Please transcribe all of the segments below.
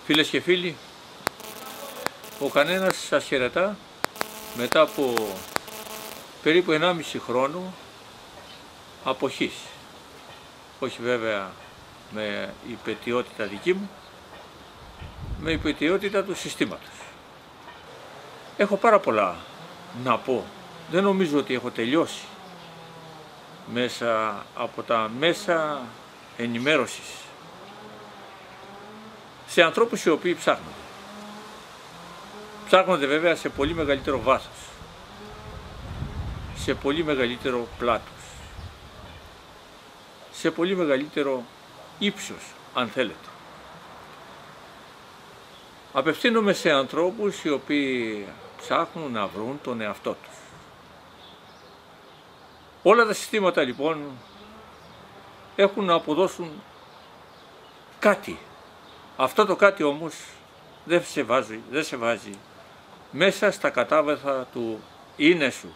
Φίλες και φίλοι, ο κανένας σας χαιρετά μετά από περίπου 1,5 χρόνο αποχής. Όχι βέβαια με υπαιτιότητα δική μου, με υπαιτιότητα του συστήματος. Έχω πάρα πολλά να πω. Δεν νομίζω ότι έχω τελειώσει μέσα από τα μέσα ενημέρωσης σε ανθρώπους οι οποίοι ψάχνονται. Ψάχνονται βέβαια σε πολύ μεγαλύτερο βάθος, σε πολύ μεγαλύτερο πλάτος, σε πολύ μεγαλύτερο ύψος, αν θέλετε. Απευθύνομαι σε ανθρώπους οι οποίοι ψάχνουν να βρουν τον εαυτό τους. Όλα τα συστήματα λοιπόν έχουν να αποδώσουν κάτι. Αυτό το κάτι όμως δεν σε βάζει μέσα στα κατάβαθα του είναι σου.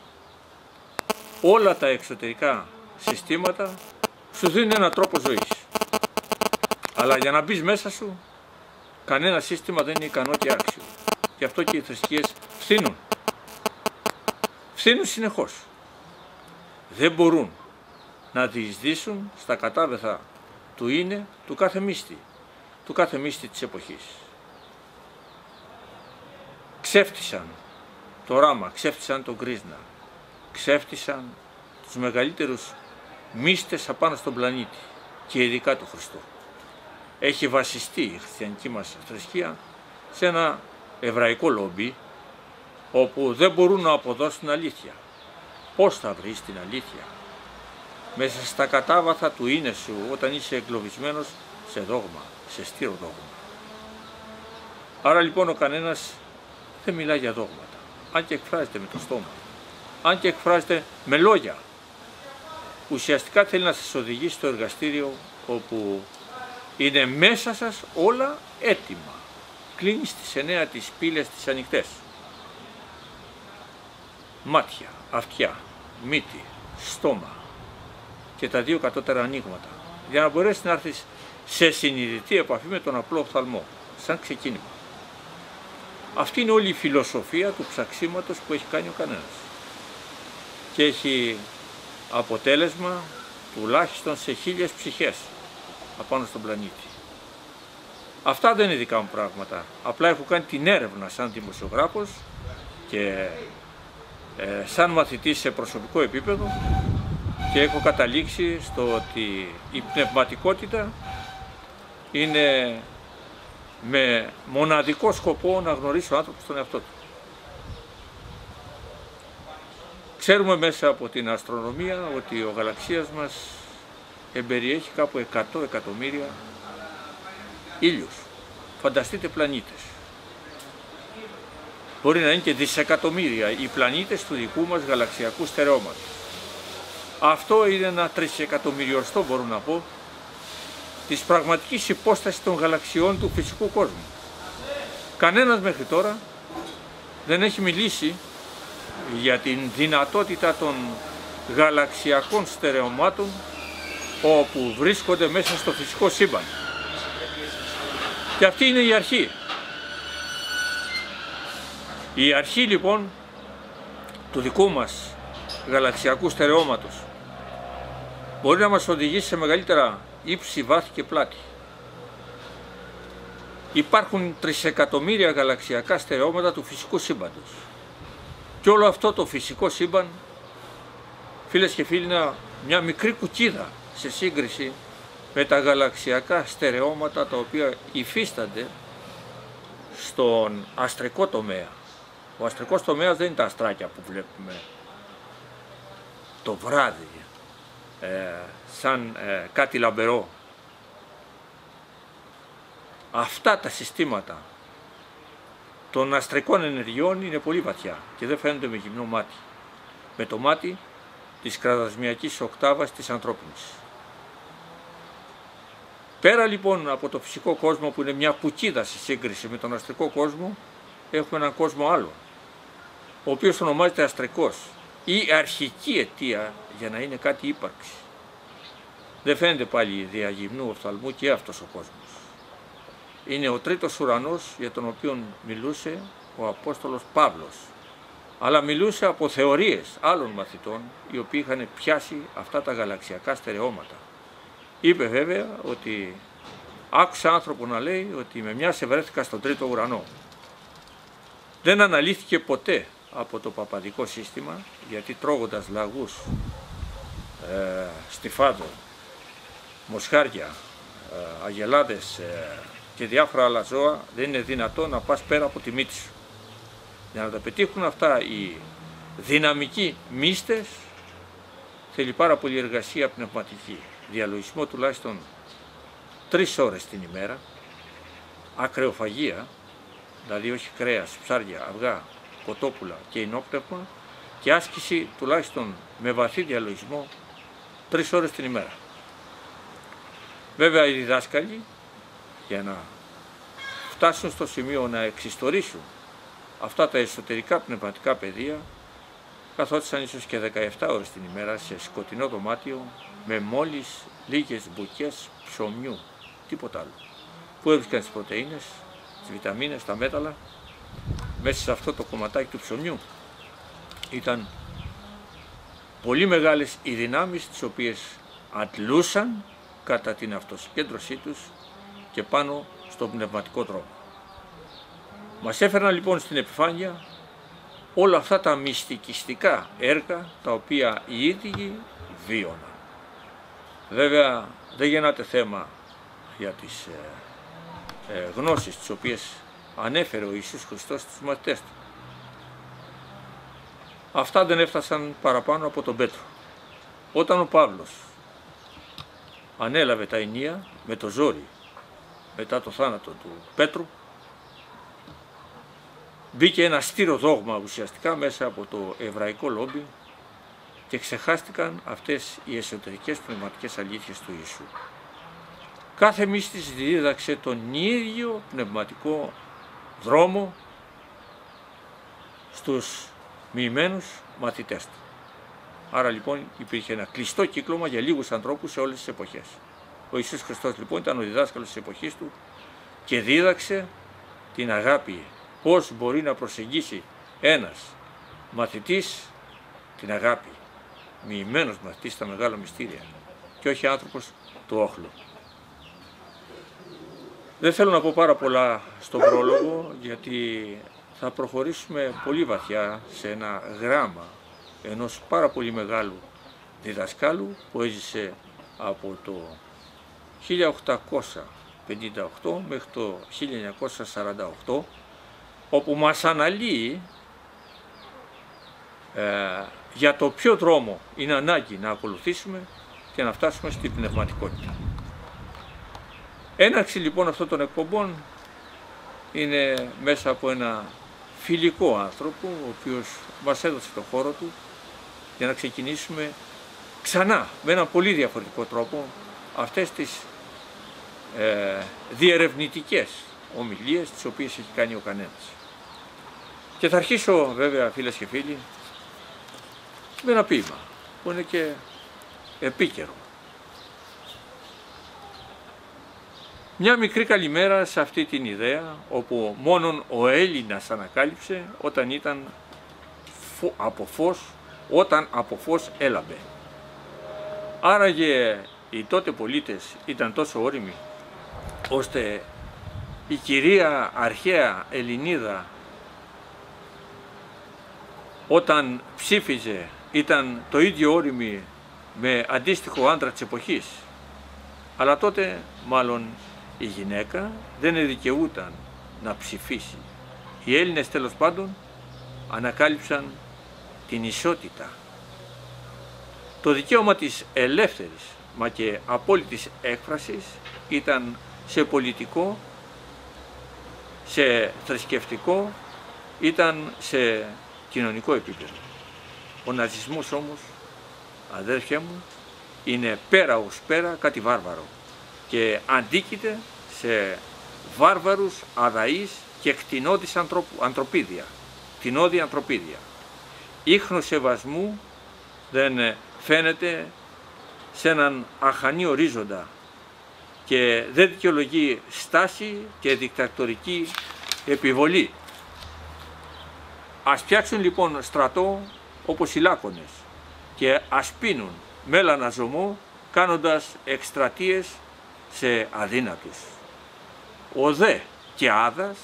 Όλα τα εξωτερικά συστήματα σου δίνουν έναν τρόπο ζωής. Αλλά για να μπεις μέσα σου, κανένα σύστημα δεν είναι ικανό και άξιο. Γι' αυτό και οι θρησκείες φθήνουν. Φθήνουν συνεχώς. Δεν μπορούν να διεισδύσουν στα κατάβεθα του είναι του κάθε μύστη της εποχής. Ξέφτισαν το Ράμα, ξέφτισαν τον Κρίσνα, ξέφτισαν τους μεγαλύτερους μύστες απάνω στον πλανήτη και ειδικά του Χριστού. Έχει βασιστεί η χριστιανική μας θρησκεία σε ένα εβραϊκό λόμπι όπου δεν μπορούν να αποδώσουν αλήθεια. Πώς θα βρεις την αλήθεια? Μέσα στα κατάβαθα του είναι σου όταν είσαι εγκλωβισμένος σε δόγμα, σε στήρο δόγμα. Άρα λοιπόν ο κανένας δεν μιλάει για δόγματα, αν και εκφράζεται με το στόμα, αν και εκφράζεται με λόγια. Ουσιαστικά θέλει να σας οδηγήσει στο εργαστήριο όπου είναι μέσα σας όλα έτοιμα. Κλείνεις τις 9 τις πύλες τις ανοιχτές. Μάτια, αυτιά, μύτη, στόμα και τα 2 κατώτερα ανοίγματα για να μπορέσεις να έρθεις σε συνειδητή επαφή με τον απλό οφθαλμό, σαν ξεκίνημα. Αυτή είναι όλη η φιλοσοφία του ψαξίματος που έχει κάνει ο κανένας και έχει αποτέλεσμα τουλάχιστον σε 1000 ψυχές απάνω στον πλανήτη. Αυτά δεν είναι δικά μου πράγματα, απλά έχω κάνει την έρευνα σαν δημοσιογράφος και σαν μαθητής σε προσωπικό επίπεδο και έχω καταλήξει στο ότι η πνευματικότητα είναι με μοναδικό σκοπό να γνωρίσει ο άνθρωπος τον εαυτό του. Ξέρουμε μέσα από την αστρονομία ότι ο γαλαξίας μας εμπεριέχει κάπου 100 εκατομμύρια ήλιους. Φανταστείτε πλανήτες. Μπορεί να είναι και δισεκατομμύρια οι πλανήτες του δικού μας γαλαξιακού στερεώματος. Αυτό είναι ένα τρισεκατομμυριοστό, μπορώ να πω, της πραγματικής υπόστασης των γαλαξιών του φυσικού κόσμου. Κανένας μέχρι τώρα δεν έχει μιλήσει για την δυνατότητα των γαλαξιακών στερεωμάτων όπου βρίσκονται μέσα στο φυσικό σύμπαν. Και αυτή είναι η αρχή. Η αρχή λοιπόν του δικού μας γαλαξιακού στερεώματος μπορεί να μας οδηγήσει σε μεγαλύτερα ύψη, βάθη και πλάτη. Υπάρχουν τρισεκατομμύρια γαλαξιακά στερεώματα του φυσικού σύμπαντος. Και όλο αυτό το φυσικό σύμπαν, φίλες και φίλοι, είναι μια μικρή κουκκίδα σε σύγκριση με τα γαλαξιακά στερεώματα τα οποία υφίστανται στον αστρικό τομέα. Ο αστρικός τομέας δεν είναι τα αστράκια που βλέπουμε το βράδυ σαν κάτι λαμπερό. Αυτά τα συστήματα των αστρικών ενεργειών είναι πολύ βαθιά και δεν φαίνονται με γυμνό μάτι. Με το μάτι της κραδασμιακής οκτάβας της ανθρώπινης. Πέρα λοιπόν από το φυσικό κόσμο που είναι μια πουκίδα σε σύγκριση με τον αστρικό κόσμο, έχουμε έναν κόσμο άλλο, ο οποίος ονομάζεται αστρικός ή αρχική αιτία για να είναι κάτι ύπαρξη. Δεν φαίνεται πάλι δια γυμνού οφθαλμού και αυτός ο κόσμος. είναι ο τρίτος ουρανός για τον οποίο μιλούσε ο Απόστολος Παύλος. Αλλά μιλούσε από θεωρίες άλλων μαθητών, οι οποίοι είχαν πιάσει αυτά τα γαλαξιακά στερεώματα. Είπε βέβαια ότι άκουσα άνθρωπο να λέει ότι με μια βρέθηκα στον τρίτο ουρανό. Δεν αναλύθηκε ποτέ από το παπαδικό σύστημα, γιατί τρώγοντας λαγούς, στιφάδο, μοσχάρια, αγελάδες και διάφορα άλλα ζώα, δεν είναι δυνατό να πας πέρα από τη μύτη σου. Για να τα πετύχουν αυτά οι δυναμικοί μύστες, θέλει πάρα πολύ εργασία πνευματική, διαλογισμό τουλάχιστον 3 ώρες την ημέρα, ακρεοφαγία, δηλαδή όχι κρέας, ψάρια, αυγά, κοτόπουλα και ινόπνευμα, και άσκηση τουλάχιστον με βαθύ διαλογισμό 3 ώρες την ημέρα. Βέβαια οι διδάσκαλοι, για να φτάσουν στο σημείο να εξιστορήσουν αυτά τα εσωτερικά πνευματικά πεδία, καθόντουσαν ίσως και 17 ώρες την ημέρα σε σκοτεινό δωμάτιο με μόλις λίγες μπουκές ψωμιού, τίποτα άλλο, που έβρισκαν τις πρωτεΐνες, τις βιταμίνες, τα μέταλλα. Μέσα σε αυτό το κομματάκι του ψωμιού ήταν πολύ μεγάλες οι δυνάμεις, τις οποίες αντλούσαν κατά την αυτοσυγκέντρωσή τους και πάνω στον πνευματικό δρόμο. Μας έφεραν λοιπόν στην επιφάνεια όλα αυτά τα μυστικιστικά έργα, τα οποία οι ίδιοι βίωναν. Βέβαια δεν γεννάται θέμα για τις γνώσεις τις οποίες ανέφερε ο Ιησούς Χριστός στους μαθητές του. Αυτά δεν έφτασαν παραπάνω από τον Πέτρο. Όταν ο Παύλος ανέλαβε τα ενία με το ζόρι μετά το θάνατο του Πέτρου, μπήκε ένα στήρο δόγμα ουσιαστικά μέσα από το εβραϊκό λόμπι και ξεχάστηκαν αυτές οι εσωτερικές πνευματικές αλήθειες του Ιησού. Κάθε μύστης δίδαξε τον ίδιο πνευματικό δρόμο στους μοιημένους μαθητές του. Άρα λοιπόν υπήρχε ένα κλειστό κύκλωμα για λίγους ανθρώπους σε όλες τις εποχές. Ο Ιησούς Χριστός λοιπόν ήταν ο διδάσκαλος της εποχής του και δίδαξε την αγάπη. Πώς μπορεί να προσεγγίσει ένας μαθητής την αγάπη, μοιημένος μαθητής στα μεγάλα μυστήρια και όχι άνθρωπος του όχλου. Δεν θέλω να πω πάρα πολλά στον πρόλογο, γιατί θα προχωρήσουμε πολύ βαθιά σε ένα γράμμα ενός πάρα πολύ μεγάλου διδασκάλου που έζησε από το 1858 μέχρι το 1948, όπου μας αναλύει για το ποιο δρόμο είναι ανάγκη να ακολουθήσουμε και να φτάσουμε στην πνευματικότητα. Έναρξη λοιπόν αυτών των εκπομπών είναι μέσα από ένα φιλικό άνθρωπο, ο οποίος μας έδωσε το χώρο του για να ξεκινήσουμε ξανά με έναν πολύ διαφορετικό τρόπο αυτές τις διερευνητικές ομιλίες τις οποίες έχει κάνει ο κανένας. Και θα αρχίσω βέβαια, φίλες και φίλοι, με ένα ποίημα που είναι και επίκαιρο. Μια μικρή καλημέρα σε αυτή την ιδέα, όπου μόνον ο Έλληνας ανακάλυψε όταν ήταν από φως έλαμπε. Άραγε οι τότε πολίτες ήταν τόσο όριμοι, ώστε η κυρία αρχαία Ελληνίδα όταν ψήφιζε ήταν το ίδιο όριμη με αντίστοιχο άντρα της εποχής. Αλλά τότε μάλλον η γυναίκα δεν δικαιούταν να ψηφίσει. Οι Έλληνες τέλος πάντων ανακάλυψαν την ισότητα. Το δικαίωμα της ελεύθερης μα και απόλυτης έκφρασης ήταν σε πολιτικό, σε θρησκευτικό, ήταν σε κοινωνικό επίπεδο. Ο ναζισμός όμως, αδέρφια μου, είναι πέρα ως πέρα κάτι βάρβαρο και αντίκειται σε βάρβαρους, αδαείς και κτηνώδεις ανθρωπίδια. Κτηνώδη ανθρωπίδια. Ίχνος σεβασμού δεν φαίνεται σε έναν αχανή ορίζοντα και δεν δικαιολογεί στάση και δικτατορική επιβολή. Ας φτιάξουν λοιπόν στρατό όπως οι Λάκωνες και ας πίνουν μέλανα ζωμό κάνοντας εκστρατείες σε αδύνατους. Ο δε και άδας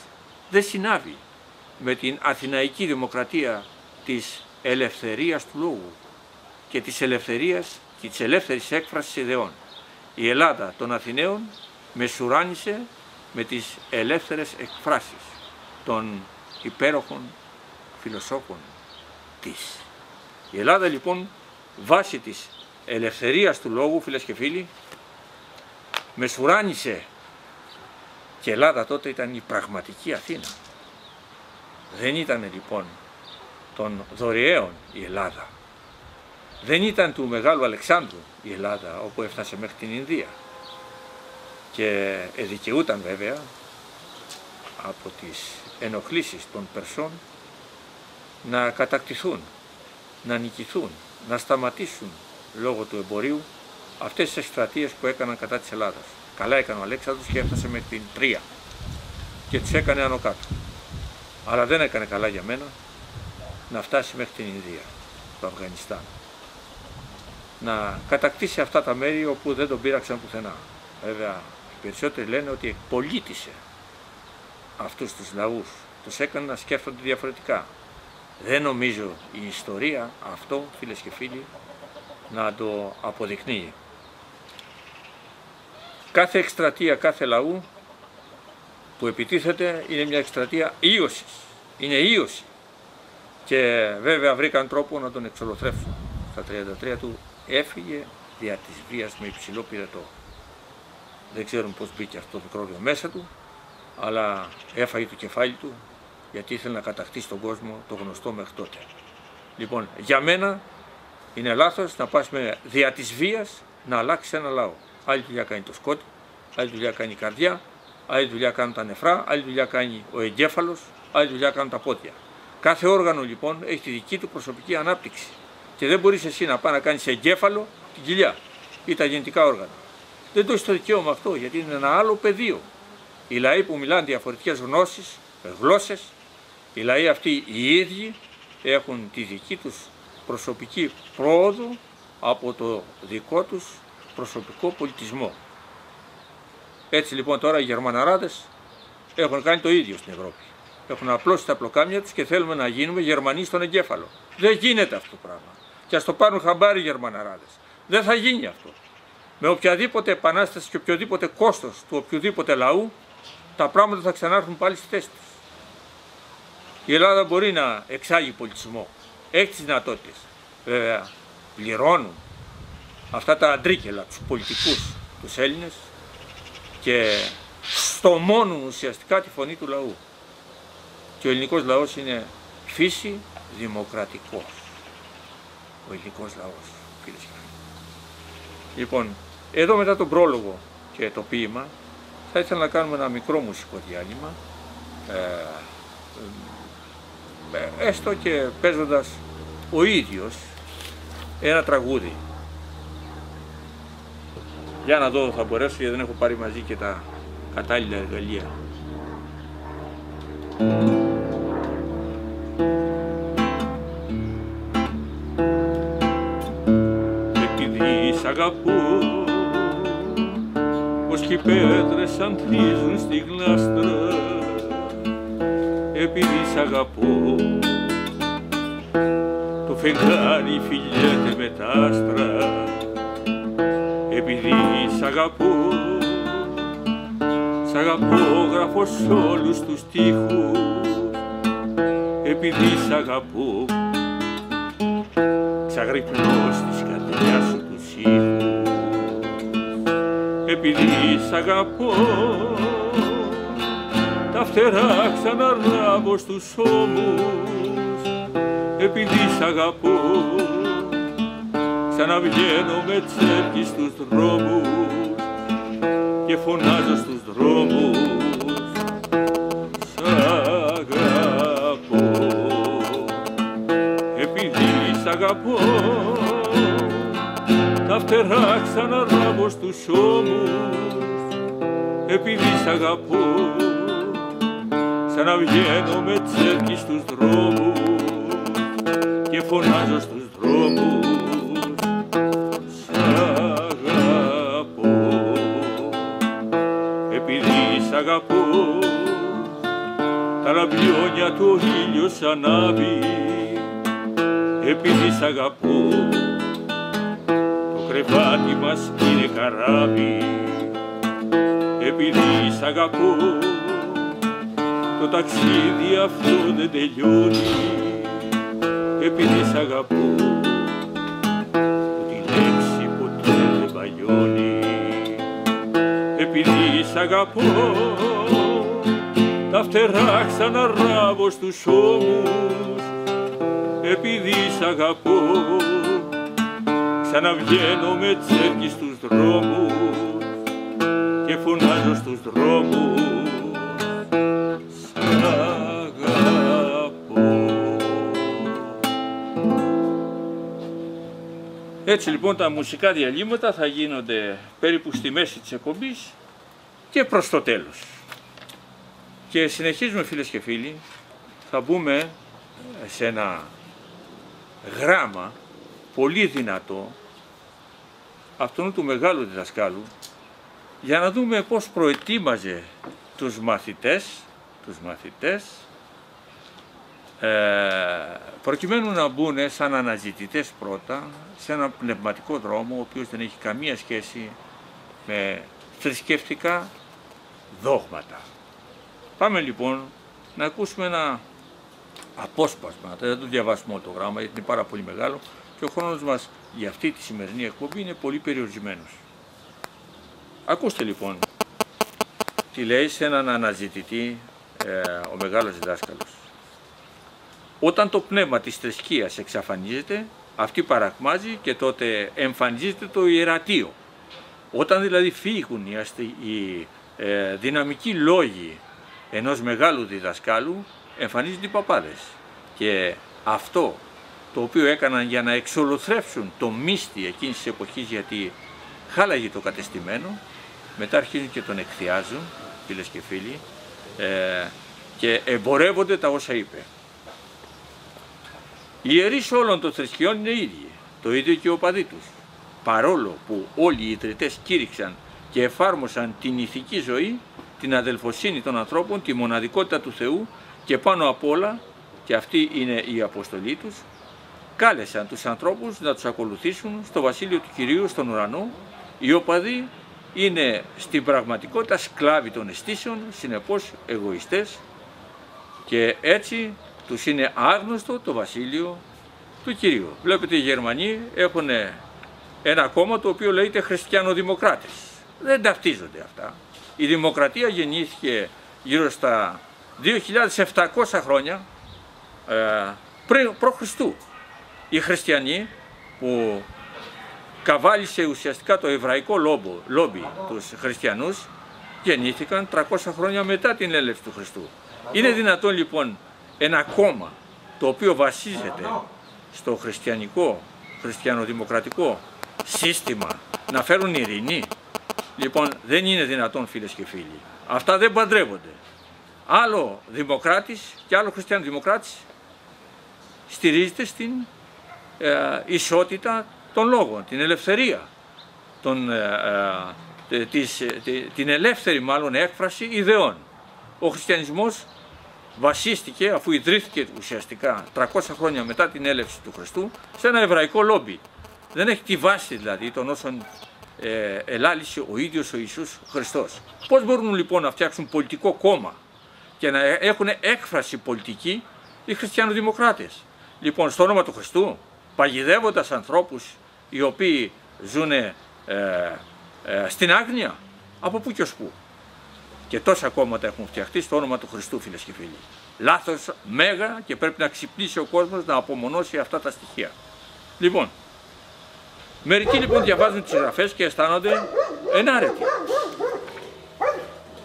δεν συνάβει με την αθηναϊκή δημοκρατία της ελευθερίας του λόγου και της ελευθερίας και της ελεύθερης έκφρασης ιδεών. Η Ελλάδα των Αθηναίων μεσουράνησε με τις ελεύθερες εκφράσεις των υπέροχων φιλοσόφων της. Η Ελλάδα λοιπόν βάσει της ελευθερίας του λόγου, φίλες και φίλοι, μεσουράνησε, και η Ελλάδα τότε ήταν η πραγματική Αθήνα. Δεν ήταν λοιπόν των δωρεαίων η Ελλάδα. Δεν ήταν του Μεγάλου Αλεξάνδρου η Ελλάδα, όπου έφτασε μέχρι την Ινδία. Και εδικαιούταν βέβαια από τις ενοχλήσεις των Περσών να κατακτηθούν, να νικηθούν, να σταματήσουν λόγω του εμπορίου αυτές τις εκστρατείες που έκαναν κατά της Ελλάδας. Καλά έκανε ο Αλέξανδρος και έφτασε μέχρι την Τρία και τους έκανε άνω κάτω. Αλλά δεν έκανε καλά για μένα να φτάσει μέχρι την Ινδία, το Αφγανιστάν. Να κατακτήσει αυτά τα μέρη όπου δεν τον πείραξαν πουθενά. Βέβαια, οι περισσότεροι λένε ότι εκπολίτησε αυτούς τους λαούς, τους έκανε να σκέφτονται διαφορετικά. Δεν νομίζω η ιστορία αυτό, φίλες και φίλοι, να το αποδεικνύει. Κάθε εκστρατεία κάθε λαού που επιτίθεται είναι μια εκστρατεία ίωσης. Είναι ίωση. Και βέβαια βρήκαν τρόπο να τον εξολοθρεύσουν. Στα 33 του έφυγε δια της βίας με υψηλό πυρετό. Δεν ξέρουμε πώς μπήκε αυτό το μικρόβιο μέσα του, αλλά έφαγε το κεφάλι του γιατί ήθελε να κατακτήσει τον κόσμο, το γνωστό μέχρι τότε. Λοιπόν, για μένα είναι λάθος να πας με δια της βίας να αλλάξει ένα λαό. Άλλη δουλειά κάνει το σκότι, άλλη δουλειά κάνει η καρδιά, άλλη δουλειά κάνουν τα νεφρά, άλλη δουλειά κάνει ο εγκέφαλος, άλλη δουλειά κάνουν τα πόδια. Κάθε όργανο λοιπόν έχει τη δική του προσωπική ανάπτυξη και δεν μπορείς εσύ να πάει να κάνεις εγκέφαλο την κοιλιά ή τα γεννητικά όργανα. Δεν το έχεις το δικαίωμα αυτό, γιατί είναι ένα άλλο πεδίο. Οι λαοί που μιλάνε διαφορετικές γνώσεις, γλώσσες, οι λαοί αυτοί οι ίδιοι έχουν τη δική τους προσωπική πρόοδο από το δικό τους προσωπικό πολιτισμό. Έτσι λοιπόν τώρα οι Γερμαναράδες έχουν κάνει το ίδιο στην Ευρώπη. Έχουν απλώσει τα πλοκάμια τους και θέλουμε να γίνουμε Γερμανοί στον εγκέφαλο. Δεν γίνεται αυτό το πράγμα. Και ας το πάρουν χαμπάρι οι Γερμαναράδες. Δεν θα γίνει αυτό. Με οποιαδήποτε επανάσταση και οποιοδήποτε κόστος του οποιοδήποτε λαού, τα πράγματα θα ξανάρθουν πάλι στη θέση τους. Η Ελλάδα μπορεί να εξάγει πολιτισμό. Έχει τις δυνατότητες. Βέβαια, πληρώνουν αυτά τα αντρίκελα, τους πολιτικούς, τους Έλληνες, και στομώνουν ουσιαστικά τη φωνή του λαού. Και ο ελληνικός λαός είναι φύση δημοκρατικός. Ο ελληνικός λαός, φίλες και φίλοι. Λοιπόν, εδώ μετά τον πρόλογο και το ποίημα, θα ήθελα να κάνουμε ένα μικρό μουσικό διάλειμμα, έστω και παίζοντας ο ίδιος ένα τραγούδι. Για να δω, θα μπορέσω, γιατί δεν έχω πάρει μαζί και τα κατάλληλα εργαλεία. Επειδή σ' αγαπώ, πως κι οι πέτρες ανθίζουν στη γλάστρα, επειδή σ' αγαπώ, το φεγγάρι φιλιέται με τα άστρα, επειδή σ' αγαπώ, σ' αγαπώ, γράφω σ' όλους τους στίχους, επειδή σ' αγαπώ, ξαγρυπνώ στη σκατιά σου τους ήχους, επειδή σ' αγαπώ, τα φτερά ξαναράβω στους ώμους, επειδή σ' αγαπώ, ξαναβγαίνω με τσέπη στους δρόμους και φωνάζω στους δρόμους, σ' αγαπώ, επειδή σ' αγαπώ, τα φτερά ξαναράβω στους ώμους, επειδή σ' αγαπώ, σαν να βγαίνω με τσέρκι στους δρόμους και φωνάζω στους δρόμους, σ' αγαπώ, επειδή σ' αγαπώ, τα λαμπιόνια του ο ήλιος ανάβει, επειδή σ' αγαπώ, το κρεβάτι μας είναι καράβι, επειδή σ' αγαπώ, το ταξίδι αυτό δεν τελειώνει, επειδή σ' αγαπώ, τη λέξη ποτέ δεν παλιώνει, επειδή σ' αγαπώ, τα φτερά ξαναράβω στους ώμους, επειδή σ' αγαπώ, ξαναβγαίνω με τσέρκι στους δρόμους και φωνάζω στους δρόμους, σ' αγαπώ. Έτσι λοιπόν τα μουσικά διαλύματα θα γίνονται περίπου στη μέση της εκπομπής και προς το τέλος. Και συνεχίζουμε, φίλες και φίλοι, θα μπούμε σε ένα γράμμα πολύ δυνατό αυτόν του μεγάλου διδασκάλου, για να δούμε πώς προετοίμαζε τους μαθητές προκειμένου να μπουν σαν αναζητητές πρώτα σε ένα πνευματικό δρόμο, ο οποίος δεν έχει καμία σχέση με θρησκευτικά δόγματα. Πάμε λοιπόν να ακούσουμε ένα απόσπασμα, δεν θα το διαβάσουμε όλο το γράμμα γιατί είναι πάρα πολύ μεγάλο και ο χρόνος μας για αυτή τη σημερινή εκπομπή είναι πολύ περιορισμένος. Ακούστε λοιπόν τι λέει σε έναν αναζητητή ο μεγάλος διδάσκαλος. Όταν το πνεύμα της θρησκείας εξαφανίζεται, αυτή παρακμάζει και τότε εμφανίζεται το ιερατείο. Όταν δηλαδή φύγουν οι δυναμικοί λόγοι ενός μεγάλου διδασκάλου, εμφανίζονται οι παπάδες. Και αυτό το οποίο έκαναν για να εξολοθρεύσουν το μύστη εκείνης της εποχής, γιατί χάλαγε το κατεστημένο, μετά αρχίζουν και τον εκθιάζουν, φίλες και φίλοι, και εμπορεύονται τα όσα είπε. Οι ιερείς όλων των θρησκειών είναι ίδιοι, το ίδιο και οι οπαδοί τους. Παρόλο που όλοι οι ιδρυτές κήρυξαν και εφάρμοσαν την ηθική ζωή, την αδελφοσύνη των ανθρώπων, τη μοναδικότητα του Θεού και πάνω απ' όλα, και αυτή είναι η αποστολή τους, κάλεσαν τους ανθρώπους να τους ακολουθήσουν στο βασίλειο του Κυρίου στον ουρανό. Οι οπαδοί είναι στην πραγματικότητα σκλάβοι των αισθήσεων, συνεπώς εγωιστές, και έτσι τους είναι άγνωστο το βασίλειο του Κυρίου. Βλέπετε, οι Γερμανοί έχουν ένα κόμμα το οποίο λέγεται Χριστιανοδημοκράτες. Δεν ταυτίζονται αυτά. Η δημοκρατία γεννήθηκε γύρω στα 2.700 χρόνια π.Χ. Οι χριστιανοί, που καβάλισε ουσιαστικά το εβραϊκό λόμπι τους χριστιανούς, γεννήθηκαν 300 χρόνια μετά την έλευση του Χριστού. Είναι δυνατόν λοιπόν ένα κόμμα το οποίο βασίζεται στο χριστιανοδημοκρατικό σύστημα να φέρουν ειρήνη? Λοιπόν, δεν είναι δυνατόν, φίλες και φίλοι. Αυτά δεν παντρεύονται. Άλλο δημοκράτης και άλλο χριστιανοδημοκράτης στηρίζεται στην ισότητα των λόγων, την ελευθερία, την ελεύθερη μάλλον έκφραση ιδεών. Ο χριστιανισμός βασίστηκε, αφού ιδρύθηκε ουσιαστικά 300 χρόνια μετά την έλευση του Χριστού, σε ένα εβραϊκό λόμπι. Δεν έχει τη βάση δηλαδή των όσων ελάλησε ο ίδιος ο Ιησούς Χριστός. Πώς μπορούν λοιπόν να φτιάξουν πολιτικό κόμμα και να έχουν έκφραση πολιτική οι χριστιανοδημοκράτες? Λοιπόν, στο όνομα του Χριστού, παγιδεύοντας ανθρώπους οι οποίοι ζουν στην άγνοια, από πού και ως πού. Και τόσα κόμματα έχουν φτιαχτεί στο όνομα του Χριστού, φίλες και φίλοι. Λάθος μέγα, και πρέπει να ξυπνήσει ο κόσμος να απομονώσει αυτά τα στοιχεία. Λοιπόν, μερικοί λοιπόν διαβάζουν τις γραφές και αισθάνονται ενάρετοι.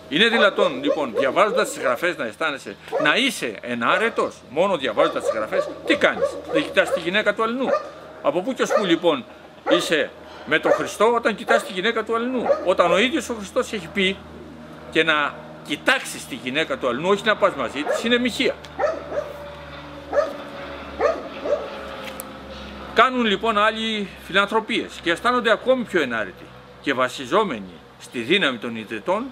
Είναι δυνατόν λοιπόν διαβάζοντας τις γραφές να αισθάνεσαι να είσαι ενάρετος? Μόνο διαβάζοντας τις γραφές? Τι κάνεις? Δεν κοιτάς τη γυναίκα του αλληνού? Από πού και ως πού λοιπόν είσαι με τον Χριστό όταν κοιτάς τη γυναίκα του αλληνού? Όταν ο ίδιος ο Χριστός έχει πει και να κοιτάξεις τη γυναίκα του αλλού, όχι να πας μαζί της, είναι μοιχεία. Κάνουν λοιπόν άλλοι φιλανθρωπίες και αισθάνονται ακόμη πιο ενάρετοι και βασιζόμενοι στη δύναμη των ιδρυτών,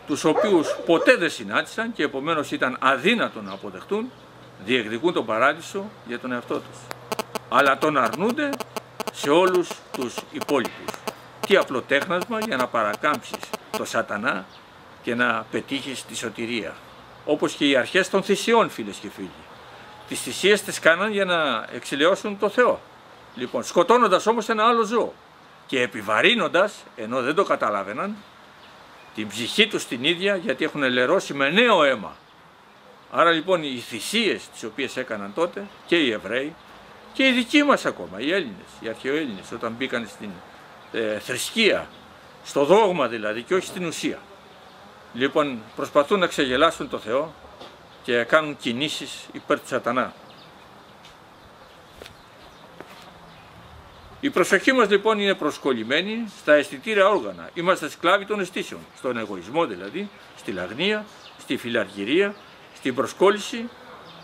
τους οποίους ποτέ δεν συνάντησαν και επομένως ήταν αδύνατο να αποδεχτούν, διεκδικούν τον παράδεισο για τον εαυτό τους. Αλλά τον αρνούνται σε όλους τους υπόλοιπους. Τι απλό τέχνασμα για να παρακάμψεις το σατανά και να πετύχεις τη σωτηρία. Όπως και οι αρχές των θυσιών, φίλες και φίλοι. Τις θυσίες τις κάναν για να εξηλαιώσουν το Θεό. Λοιπόν, σκοτώνοντας όμως ένα άλλο ζώο και επιβαρύνοντας, ενώ δεν το καταλάβαιναν, την ψυχή τους την ίδια, γιατί έχουν λερώσει με νέο αίμα. Άρα λοιπόν οι θυσίες τις οποίες έκαναν τότε και οι Εβραίοι και οι δικοί μας ακόμα, οι Έλληνες, οι αρχαιοέλληνες, όταν μπήκαν στην θρησκεία, στο δόγμα δηλαδή και όχι στην ουσία. Λοιπόν, προσπαθούν να ξεγελάσουν το Θεό και κάνουν κινήσεις υπέρ του σατανά. Η προσοχή μας λοιπόν είναι προσκολλημένη στα αισθητήρια όργανα. Είμαστε σκλάβοι των αισθήσεων, στον εγωισμό δηλαδή, στη λαγνία, στη φιλαργυρία, στην προσκόλληση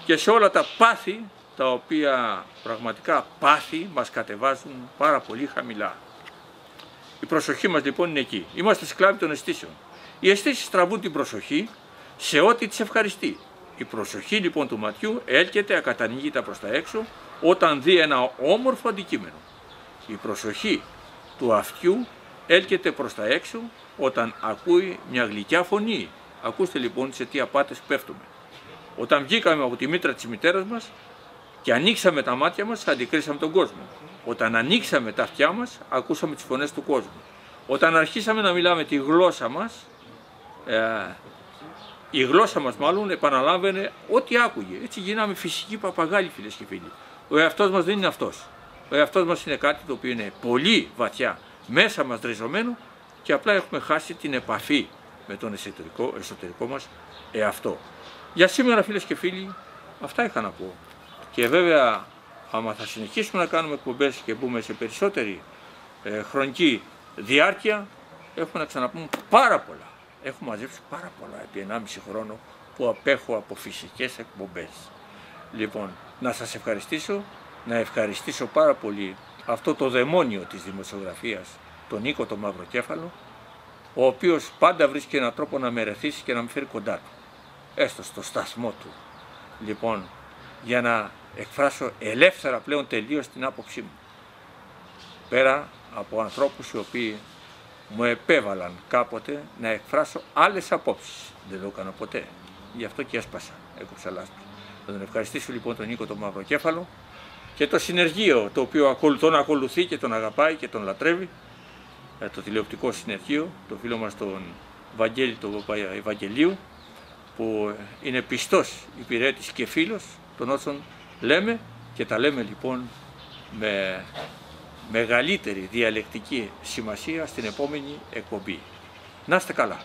και σε όλα τα πάθη, τα οποία πραγματικά πάθη μας κατεβάζουν πάρα πολύ χαμηλά. Η προσοχή μας λοιπόν είναι εκεί. Είμαστε σκλάβοι των αισθήσεων. Οι αισθήσεις τραβούν την προσοχή σε ό,τι τις ευχαριστεί. Η προσοχή λοιπόν του ματιού έλκεται ακατανοίγητα προς τα έξω όταν δει ένα όμορφο αντικείμενο. Η προσοχή του αυτιού έλκεται προς τα έξω όταν ακούει μια γλυκιά φωνή. Ακούστε λοιπόν σε τι απάτες πέφτουμε. Όταν βγήκαμε από τη μήτρα της μητέρας μας και ανοίξαμε τα μάτια μας, αντικρίσαμε τον κόσμο. Όταν ανοίξαμε τα αυτιά μας, ακούσαμε τις φωνές του κόσμου. Όταν αρχίσαμε να μιλάμε τη γλώσσα μας, η γλώσσα μας μάλλον επαναλάμβανε ό,τι άκουγε. Έτσι γίναμε φυσικοί παπαγάλοι, φίλες και φίλοι. Ο εαυτός μας δεν είναι αυτός. Ο εαυτός μας είναι κάτι το οποίο είναι πολύ βαθιά μέσα μας ριζωμένο και απλά έχουμε χάσει την επαφή με τον εσωτερικό μας εαυτό. Για σήμερα, φίλες και φίλοι, αυτά είχα να πω. Και βέβαια, άμα θα συνεχίσουμε να κάνουμε εκπομπές και μπούμε σε περισσότερη χρονική διάρκεια, έχουμε να ξαναπούμε πάρα πολλά. Έχω μαζέψει πάρα πολλά επί 1,5 χρόνο που απέχω από φυσικές εκπομπές. Λοιπόν, να σας ευχαριστήσω, να ευχαριστήσω πάρα πολύ αυτό το δαιμόνιο της δημοσιογραφίας, τον Νίκο τον Μαυροκέφαλο, ο οποίος πάντα βρίσκει έναν τρόπο να με ερεθίσει και να με φέρει κοντά του, έστω στο σταθμό του. Λοιπόν, για να εκφράσω ελεύθερα πλέον τελείως την άποψή μου. Πέρα από ανθρώπους οι οποίοι μου επέβαλαν κάποτε να εκφράσω άλλες απόψεις. Δεν το έκανα ποτέ. Γι' αυτό και έσπασα, έκοψα λάσπη. Θα τον ευχαριστήσω λοιπόν τον Νίκο τον Μαυροκέφαλο και το συνεργείο το οποίο τον ακολουθεί και τον αγαπάει και τον λατρεύει, το τηλεοπτικό συνεργείο, το φίλο μας τον Βαγγέλη τον Ευαγγελίου, που είναι πιστός υπηρέτης και φίλος των όσων λέμε και τα λέμε λοιπόν με μεγαλύτερη διαλεκτική σημασία στην επόμενη εκπομπή. Να είστε καλά.